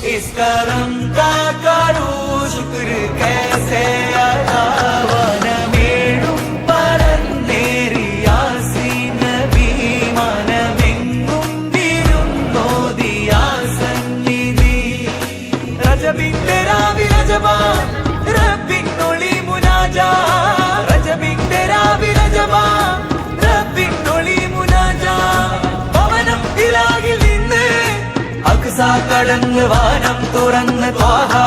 इस करम का करूं शुक्र कैसे अदा വനമേഴും പരന്നേറി യാസീൻ നബി മനമെങ്ങും വിരുന്നോതി യാ സന്നിധി രജബിന്റെ രാവിൽ രജബാ റബ്ബിനൊളി മുനാജാ രജബിന്റെ രാവിൽ രജബാ റബ്ബിനൊളി മുനാജാ പവനം ഇലാഹിൽ നിന്ന് അക്സാ കടന്ന് വാനം തുറന്ന് ത്വാഹാ